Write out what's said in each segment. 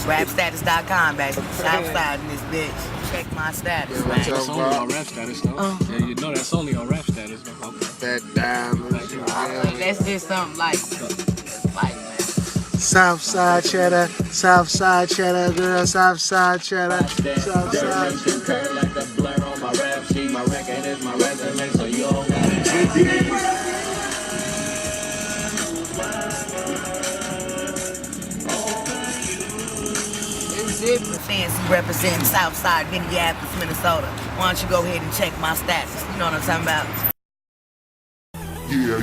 Rapstatus.com, baby. Southside in this bitch. Check my status, man. That's only on rap status, though. Yeah, you know that's only on rap status, though. Okay. That diamond. That's just something like man. Southside cheddar, Southside cheddar, girl, Southside cheddar, Southside cheddar. Like the blur on my rap sheet, my record is my resume, so you don't gotta cheat. Fancy representing Southside, Minneapolis, Minnesota. Why don't you go ahead and check my status? You know what I'm talking about? Yeah,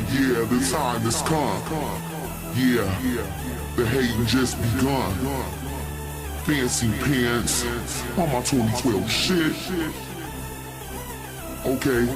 the time has come. Yeah, the hating just begun. Fancy pants on my 2012 shit. Okay.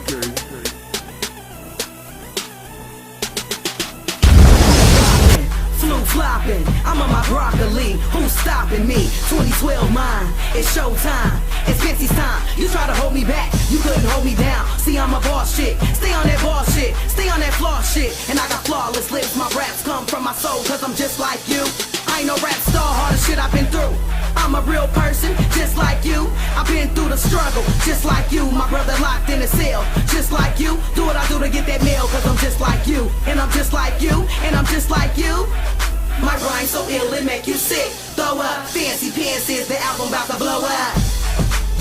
Flopping, I'm on my broccoli, who's stopping me? 2012 mine, it's showtime, it's Fancy's time. You try to hold me back, you couldn't hold me down. See, I'm a boss shit, stay on that boss shit, stay on that flaw shit. And I got flawless lips, my raps come from my soul, cause I'm just like you. I ain't no rap star, hardest shit I've been through. I'm a real person, just like you. I've been through the struggle, just like you. My brother locked in a cell, just like you. Do what I do to get that mail, cause I'm just like you. And I'm just like you, and I'm just like you. My rhyme so ill it make you sick. Throw up, Fancy Pants is the album about to blow up.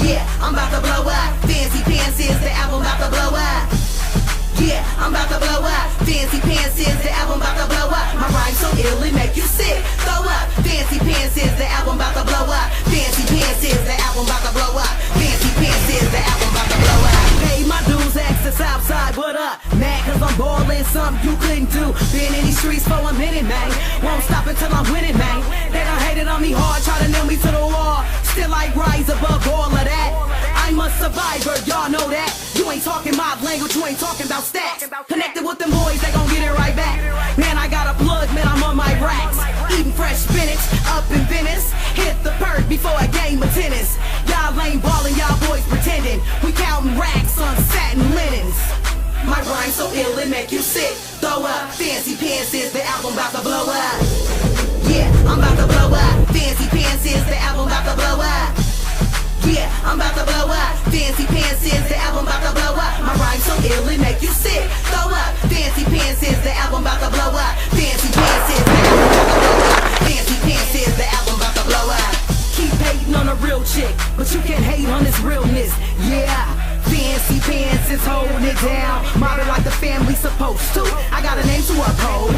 Yeah, I'm about to blow up. Fancy Pants is the album about to blow up. Yeah, I'm about to blow up. Fancy Pants is the album about to blow up. My rhyme so ill it make you sick. Throw up, Fancy Pants is the album about to blow up. Fancy Pants is the album about to blow up. Fancy Pants is the album about to blow up. Hey, my dudes ask the Southside, what up? Mad cause I'm ballin', something you couldn't do. Been in these streets for a minute, man. Won't stop until I'm winning, man. They done hated on me hard, try to nail me to the wall. Still I rise above all of that. I'm a survivor, y'all know that. You ain't talking my language, you ain't talking about stacks. Connected with them boys, they gon' get it right back. Man, I got a plug, man, I'm on my racks. Eating fresh spinach, up in Venice. Hit the perk before a game of tennis. Y'all ain't ballin', y'all boys pretending. We counting racks on satin linens. My rhyme so ill it make you sick. Throw up, Fancy Pants is the album about to blow up. Yeah, I'm about to blow up. Fancy Pants is the album about to blow up. Yeah, I'm about to blow up. Fancy Pants is the album about to blow up. My rhyme so ill it make you sick. Throw up, Fancy Pants is the album about to blow up. Fancy Pants is the album about to blow up. Fancy Pants is the album about to blow up. Keep hating on a real chick, but you can't hate on this realness. Yeah. Fancy Pants is holding it down, mobbing like the family supposed to. I got a name to uphold.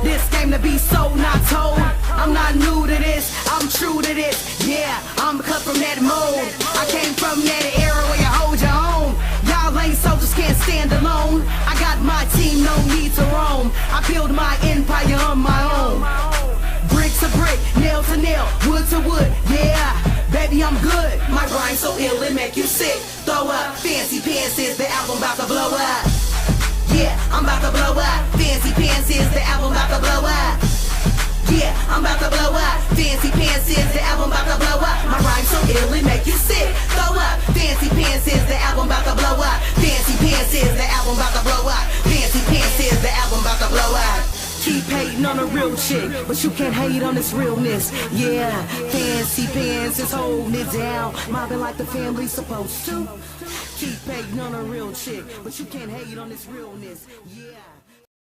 This game to be so not told. I'm not new to this, I'm true to this. Yeah, I'm cut from that mold. I came from that era where you hold your own. Y'all ain't soldiers, can't stand alone. I got my team, no need to roam. I build my empire on my own. Brick to brick, nail to nail, wood to wood, yeah. Baby, I'm good. My rhyme so ill it make you sick. Throw up, Fancy Pants is the album about to blow up. Yeah, I'm about to blow up. Fancy Pants is the album about to blow up. Yeah, I'm about to blow up. Fancy Pants is the album about to blow up. My rhyme so ill it make you sick. Throw up, Fancy Pants is the album about to blow up. Fancy Pants is the album about to blow up. Fancy Pants is the album about to blow up. Keep hating on a real chick, but you can't hate on this realness. Yeah, Fancy Pants is holding it down, mobbing like the family supposed to. Keep hating on a real chick, but you can't hate on this realness. Yeah.